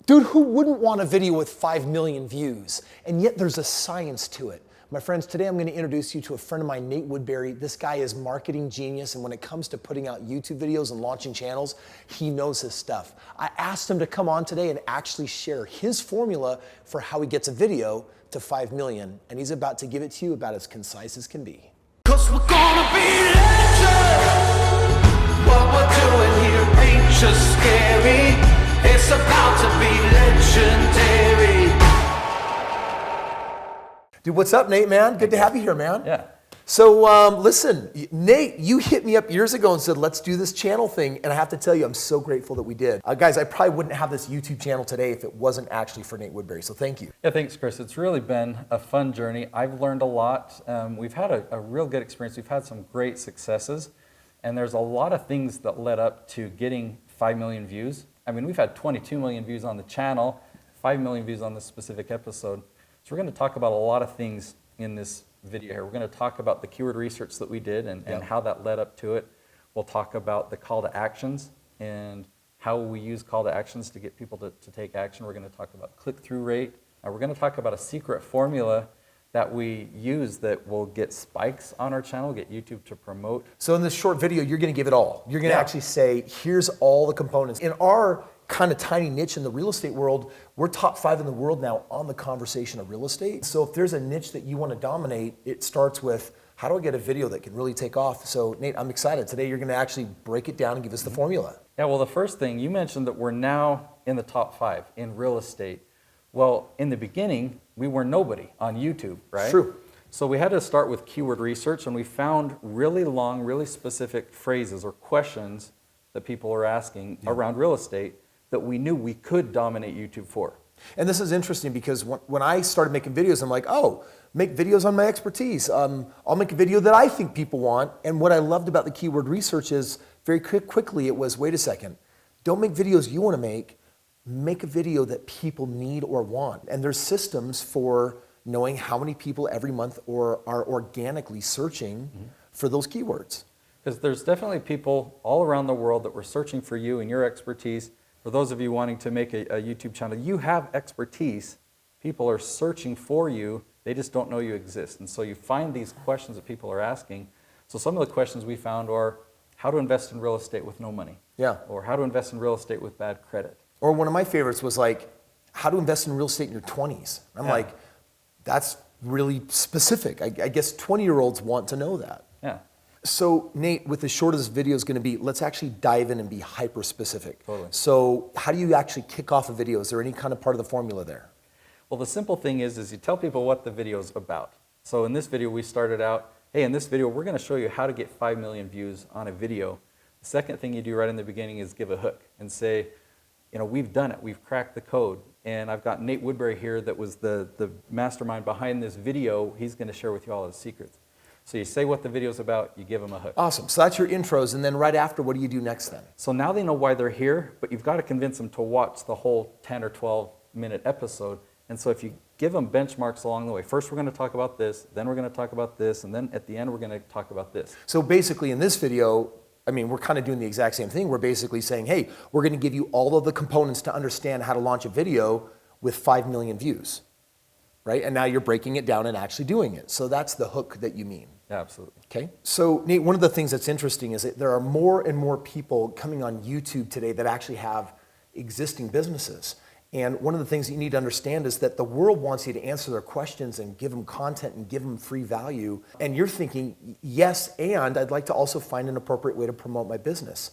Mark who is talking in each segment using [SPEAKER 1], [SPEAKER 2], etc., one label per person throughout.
[SPEAKER 1] Dude, who wouldn't want a video with 5 million views? And yet there's a science to it. My friends, today I'm going to introduce you to a friend of mine, Nate Woodbury. This guy is marketing genius, and when it comes to putting out YouTube videos and launching channels, he knows his stuff. I asked him to come on today and actually share his formula for how he gets a video to 5 million, and he's about to give it to you about as concise as can be.
[SPEAKER 2] 'Cause we're gonna be legends. What we're doing here ain't just scary. It's about to be legendary.
[SPEAKER 1] Dude, what's up, Nate, man? Good to have you here, man.
[SPEAKER 3] Yeah.
[SPEAKER 1] So listen, Nate, you hit me up years ago and said, let's do this channel thing. And I have to tell you, I'm so grateful that we did. Guys, I probably wouldn't have this YouTube channel today if it wasn't actually for Nate Woodbury. So thank you.
[SPEAKER 3] Yeah, thanks, Kris. It's really been a fun journey. I've learned a lot. We've had a real good experience. We've had some great successes. And there's a lot of things that led up to getting 5 million views. I mean, we've had 22 million views on the channel, 5 million views on this specific episode. So we're going to talk about a lot of things in this video here. We're going to talk about the keyword research that we did and how that led up to it. We'll talk about the call to actions and how we use call to actions to get people to take action. We're going to talk about click-through rate. We're going to talk about a secret formula that we use that will get spikes on our channel, get YouTube to promote.
[SPEAKER 1] So in this short video, you're going to give it all. You're going to actually say, here's all the components. In our kind of tiny niche in the real estate world, we're top 5 in the world now on the conversation of real estate. So if there's a niche that you want to dominate, it starts with, how do I get a video that can really take off? So Nate, I'm excited. Today you're going to actually break it down and give us the formula.
[SPEAKER 3] Yeah, well, the first thing, you mentioned that we're now in the top 5 in real estate. Well, in the beginning, we were nobody on YouTube, right?
[SPEAKER 1] True.
[SPEAKER 3] So we had to start with keyword research, and we found really long, really specific phrases or questions that people were asking around real estate that we knew we could dominate YouTube for.
[SPEAKER 1] And this is interesting because when I started making videos, I'm like, oh, make videos on my expertise. I'll make a video that I think people want. And what I loved about the keyword research is very quickly it was, wait a second, don't make videos you want to make a video that people need or want. And there's systems for knowing how many people every month are organically searching for those keywords.
[SPEAKER 3] Because there's definitely people all around the world that were searching for you and your expertise. For those of you wanting to make a YouTube channel, you have expertise. People are searching for you. They just don't know you exist. And so you find these questions that people are asking. So some of the questions we found are how to invest in real estate with no money.
[SPEAKER 1] Yeah.
[SPEAKER 3] Or how to invest in real estate with bad credit.
[SPEAKER 1] Or one of my favorites was like, how to invest in real estate in your 20s. I'm like, that's really specific. I guess 20-year-olds want to know that.
[SPEAKER 3] Yeah.
[SPEAKER 1] So Nate, with the short of this video is going to be, let's actually dive in and be hyper specific.
[SPEAKER 3] Totally.
[SPEAKER 1] So how do you actually kick off a video? Is there any kind of part of the formula there?
[SPEAKER 3] Well, the simple thing is you tell people what the video is about. So in this video, we started out, hey, in this video, we're going to show you how to get 5 million views on a video. The second thing you do right in the beginning is give a hook and say, you know, we've done it. We've cracked the code. And I've got Nate Woodbury here that was the mastermind behind this video. He's going to share with you all his secrets. So you say what the video's about, you give them a hook.
[SPEAKER 1] Awesome. So that's your intros. And then right after, what do you do next then?
[SPEAKER 3] So now they know why they're here, but you've got to convince them to watch the whole 10 or 12-minute episode. And so if you give them benchmarks along the way, first we're going to talk about this, then we're going to talk about this, and then at the end we're going to talk about this.
[SPEAKER 1] So basically in this video, I mean, we're kind of doing the exact same thing. We're basically saying, hey, we're going to give you all of the components to understand how to launch a video with 5 million views, right? And now you're breaking it down and actually doing it. So that's the hook that you mean.
[SPEAKER 3] Yeah, absolutely.
[SPEAKER 1] Okay. So Nate, one of the things that's interesting is that there are more and more people coming on YouTube today that actually have existing businesses. And one of the things that you need to understand is that the world wants you to answer their questions and give them content and give them free value. And you're thinking, yes, and I'd like to also find an appropriate way to promote my business.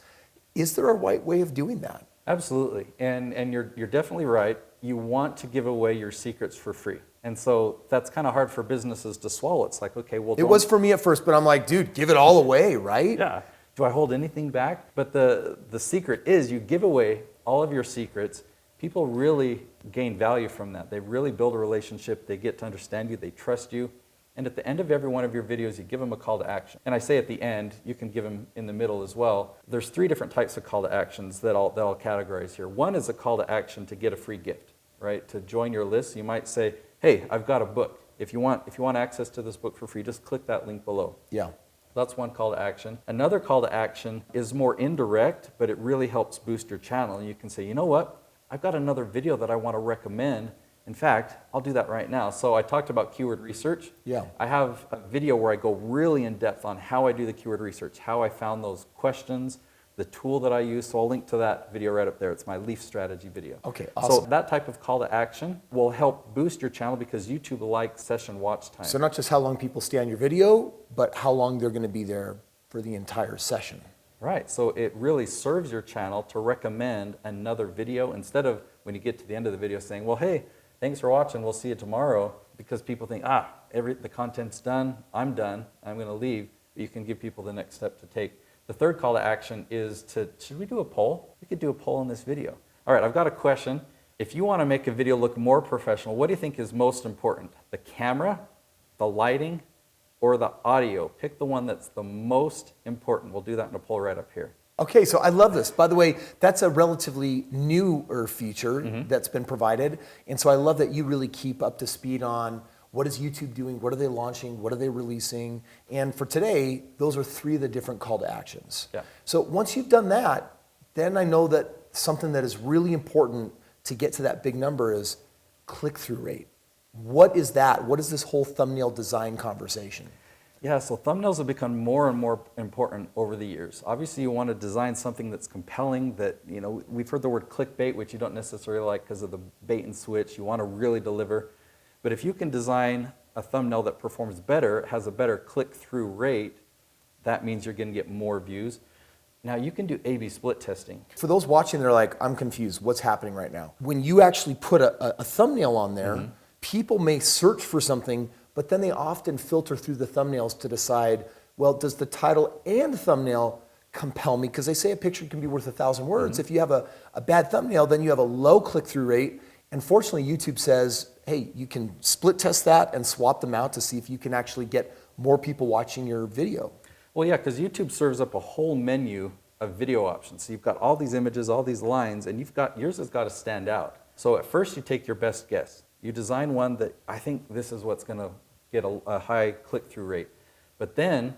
[SPEAKER 1] Is there a right way of doing that?
[SPEAKER 3] Absolutely. And you're definitely right. You want to give away your secrets for free. And so that's kind of hard for businesses to swallow. It's like, okay, well,
[SPEAKER 1] it was for me at first, but I'm like, dude, give it all away, right?
[SPEAKER 3] Yeah. Do I hold anything back? But the secret is you give away all of your secrets. People really gain value from that. They really build a relationship. They get to understand you. They trust you. And at the end of every one of your videos, you give them a call to action. And I say at the end, you can give them in the middle as well. There's 3 different types of call to actions that I'll categorize here. One is a call to action to get a free gift, right? To join your list. You might say, hey, I've got a book. If you want access to this book for free, just click that link below.
[SPEAKER 1] Yeah.
[SPEAKER 3] That's one call to action. Another call to action is more indirect, but it really helps boost your channel. And you can say, you know what? I've got another video that I want to recommend. In fact, I'll do that right now. So I talked about keyword research.
[SPEAKER 1] Yeah.
[SPEAKER 3] I have a video where I go really in depth on how I do the keyword research, how I found those questions, the tool that I use. So I'll link to that video right up there. It's my Leaf strategy video.
[SPEAKER 1] Okay, awesome.
[SPEAKER 3] So that type of call to action will help boost your channel because YouTube likes session watch time.
[SPEAKER 1] So not just how long people stay on your video, but how long they're going to be there for the entire session.
[SPEAKER 3] Right, so it really serves your channel to recommend another video instead of when you get to the end of the video saying, well, hey, thanks for watching, we'll see you tomorrow, because people think, the content's done, I'm done, I'm gonna leave. But you can give people the next step to take. The third call to action is should we do a poll? We could do a poll in this video. All right, I've got a question. If you wanna make a video look more professional, what do you think is most important? The camera, the lighting, or the audio? Pick the one that's the most important. We'll do that in a poll right up here.
[SPEAKER 1] Okay, so I love this. By the way, that's a relatively newer feature that's been provided. And so I love that you really keep up to speed on what is YouTube doing, what are they launching, what are they releasing. And for today, those are 3 of the different call to actions.
[SPEAKER 3] Yeah.
[SPEAKER 1] So once you've done that, then I know that something that is really important to get to that big number is click-through rate. What is that? What is this whole thumbnail design conversation?
[SPEAKER 3] Yeah, so thumbnails have become more and more important over the years. Obviously, you want to design something that's compelling, that, we've heard the word clickbait, which you don't necessarily like because of the bait and switch. You want to really deliver. But if you can design a thumbnail that performs better, has a better click-through rate, that means you're going to get more views. Now, you can do A/B split testing.
[SPEAKER 1] For those watching, they're like, I'm confused. What's happening right now? When you actually put a thumbnail on there, people may search for something, but then they often filter through the thumbnails to decide, well, does the title and thumbnail compel me? Because they say a picture can be worth 1,000 words. If you have a bad thumbnail, then you have a low click-through rate. And fortunately, YouTube says, hey, you can split test that and swap them out to see if you can actually get more people watching your video.
[SPEAKER 3] Well, yeah, because YouTube serves up a whole menu of video options. So you've got all these images, all these lines, and yours has got to stand out. So at first, you take your best guess. You design one that I think this is what's going to get a high click-through rate. But then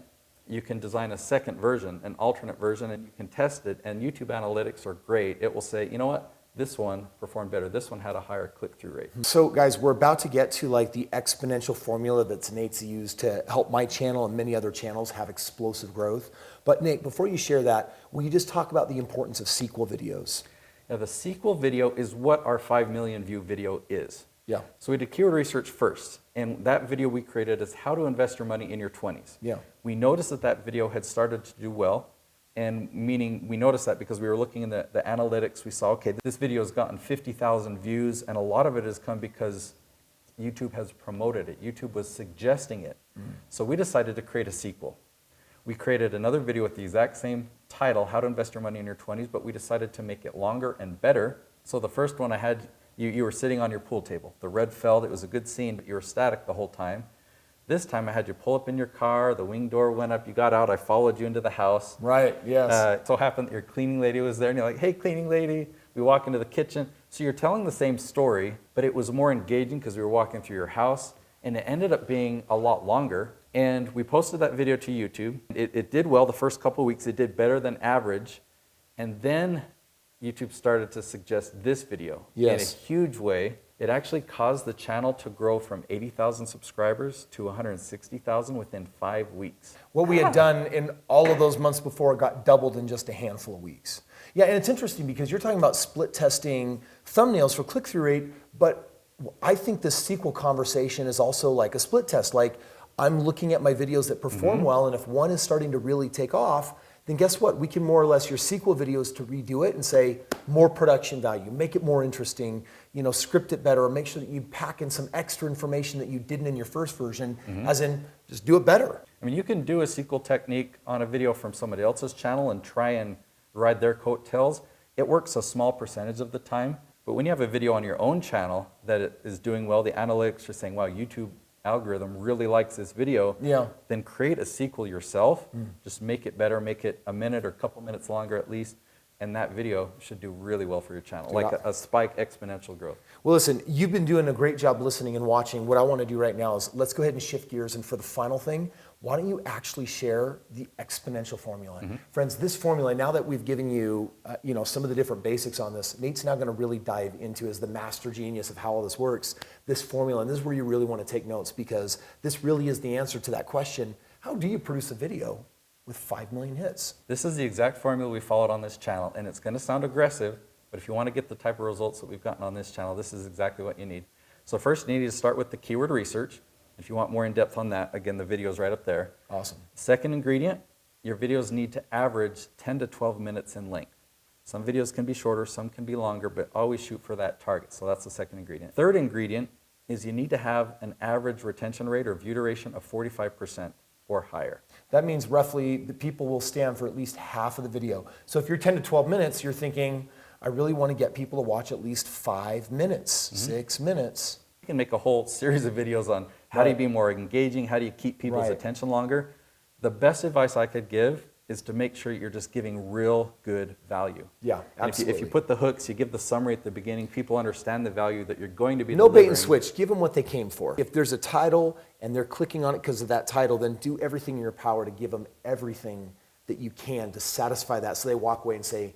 [SPEAKER 3] you can design a second version, an alternate version, and you can test it. And YouTube analytics are great. It will say, you know what? This one performed better. This one had a higher click-through rate.
[SPEAKER 1] So guys, we're about to get to like the exponential formula that Nate's used to help my channel and many other channels have explosive growth. But Nate, before you share that, will you just talk about the importance of sequel videos?
[SPEAKER 3] Now, the sequel video is what our 5 million view video is.
[SPEAKER 1] Yeah.
[SPEAKER 3] So we did keyword research first, and that video we created is how to invest your money in your 20s.
[SPEAKER 1] Yeah.
[SPEAKER 3] We noticed that video had started to do well, and meaning we noticed that because we were looking in the analytics, we saw, okay, this video has gotten 50,000 views, and a lot of it has come because YouTube has promoted it. YouTube was suggesting it. So we decided to create a sequel. We created another video with the exact same title, How to Invest Your Money in Your 20s, but we decided to make it longer and better. So the first one I had, you were sitting on your pool table. The red fell, it was a good scene, but you were static the whole time. This time I had you pull up in your car, the wing door went up, you got out, I followed you into the house.
[SPEAKER 1] Right, yes.
[SPEAKER 3] It so happened that your cleaning lady was there, and you're like, hey, cleaning lady. We walk into the kitchen. So you're telling the same story, but it was more engaging because we were walking through your house, and it ended up being a lot longer. And we posted that video to YouTube. It did well the first couple of weeks. It did better than average. And then YouTube started to suggest this video in a huge way. It actually caused the channel to grow from 80,000 subscribers to 160,000 within 5 weeks.
[SPEAKER 1] What we had done in all of those months before got doubled in just a handful of weeks. Yeah, and it's interesting because you're talking about split testing thumbnails for click-through rate, but I think this sequel conversation is also like a split test. Like, I'm looking at my videos that perform well, and if one is starting to really take off, then guess what? We can more or less, your sequel videos, to redo it and say more production value, make it more interesting, script it better, or make sure that you pack in some extra information that you didn't in your first version, as in just do it better.
[SPEAKER 3] I mean, you can do a sequel technique on a video from somebody else's channel and try and ride their coattails. It works a small percentage of the time, but when you have a video on your own channel that it is doing well, the analytics are saying, wow, YouTube algorithm really likes this video, then create a sequel yourself. Just make it better, make it a minute or a couple minutes longer at least, and that video should do really well for your channel, like a spike exponential growth.
[SPEAKER 1] Well, listen, you've been doing a great job listening and watching. What I want to do right now is let's go ahead and shift gears, and for the final thing, why don't you actually share the exponential formula? Friends, this formula, now that we've given you, some of the different basics on this, Nate's now gonna really dive into, as the master genius of how all this works, this formula. And this is where you really wanna take notes, because this really is the answer to that question: how do you produce a video with 5 million hits?
[SPEAKER 3] This is the exact formula we followed on this channel, and it's gonna sound aggressive, but if you wanna get the type of results that we've gotten on this channel, this is exactly what you need. So first, you need to start with the keyword research. If you want more in depth on that, again, the video is right up there.
[SPEAKER 1] Awesome.
[SPEAKER 3] Second ingredient, your videos need to average 10 to 12 minutes in length. Some videos can be shorter, some can be longer, but always shoot for that target. So that's the second ingredient. Third ingredient is you need to have an average retention rate or view duration of 45% or higher.
[SPEAKER 1] That means roughly the people will stand for at least half of the video. So if you're 10 to 12 minutes, you're thinking, I really want to get people to watch at least 5 minutes, 6 minutes.
[SPEAKER 3] You can make a whole series of videos on how do you be more engaging, how do you keep people's attention longer. The best advice I could give is to make sure you're just giving real good value.
[SPEAKER 1] Yeah, absolutely.
[SPEAKER 3] If you put the hooks, you give the summary at the beginning, people understand the value that you're going to be
[SPEAKER 1] No
[SPEAKER 3] delivering.
[SPEAKER 1] bait and switch. Give them what they came for. If there's a title and they're clicking on it because of that title, then do everything in your power to give them everything that you can to satisfy that, so they walk away and say,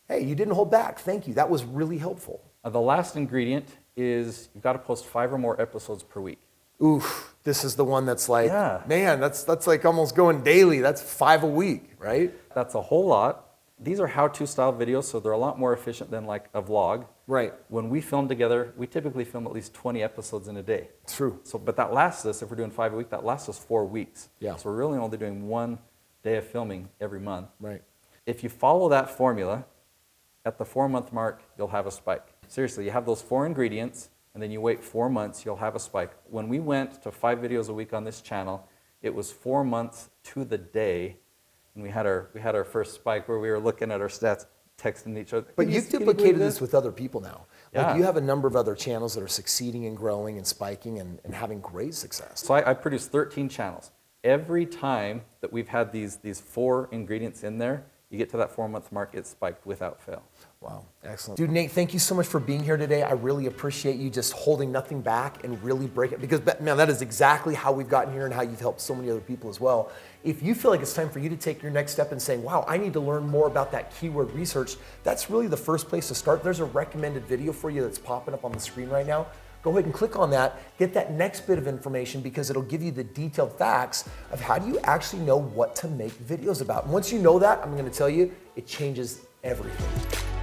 [SPEAKER 1] hey, you didn't hold back. Thank you. That was really helpful.
[SPEAKER 3] The last ingredient is you've got to post 5 or more episodes per week.
[SPEAKER 1] Oof, this is the one that's like,
[SPEAKER 3] Yeah.
[SPEAKER 1] man, that's like almost going daily. That's 5 a week, right?
[SPEAKER 3] That's a whole lot. These are how-to style videos, so they're a lot more efficient than like a vlog.
[SPEAKER 1] Right.
[SPEAKER 3] When we film together, we typically film at least 20 episodes in a day.
[SPEAKER 1] True.
[SPEAKER 3] So, but that lasts us, if we're doing 5 a week, that lasts us 4 weeks.
[SPEAKER 1] Yeah.
[SPEAKER 3] So we're really only doing 1 day of filming every month.
[SPEAKER 1] Right.
[SPEAKER 3] If you follow that formula, at the 4-month mark, you'll have a spike. Seriously, you have those 4 ingredients, and then you wait 4 months, you'll have a spike. When we went to 5 videos a week on this channel, it was 4 months to the day, and we had our first spike where we were looking at our stats, texting each other.
[SPEAKER 1] But you've duplicated this with other people now. Like,
[SPEAKER 3] Yeah.
[SPEAKER 1] you have a number of other channels that are succeeding and growing and spiking and having great success.
[SPEAKER 3] So I produced 13 channels. Every time that we've had these 4 ingredients in there, you get to that 4-month mark, it's spiked without fail.
[SPEAKER 1] Wow, excellent. Dude, Nate, thank you so much for being here today. I really appreciate you just holding nothing back and really break it, because, man, that is exactly how we've gotten here and how you've helped so many other people as well. If you feel like it's time for you to take your next step and saying, wow, I need to learn more about that keyword research, that's really the first place to start. There's a recommended video for you that's popping up on the screen right now. Go ahead and click on that, get that next bit of information, because it'll give you the detailed facts of how do you actually know what to make videos about. And once you know that, I'm gonna tell you, it changes everything.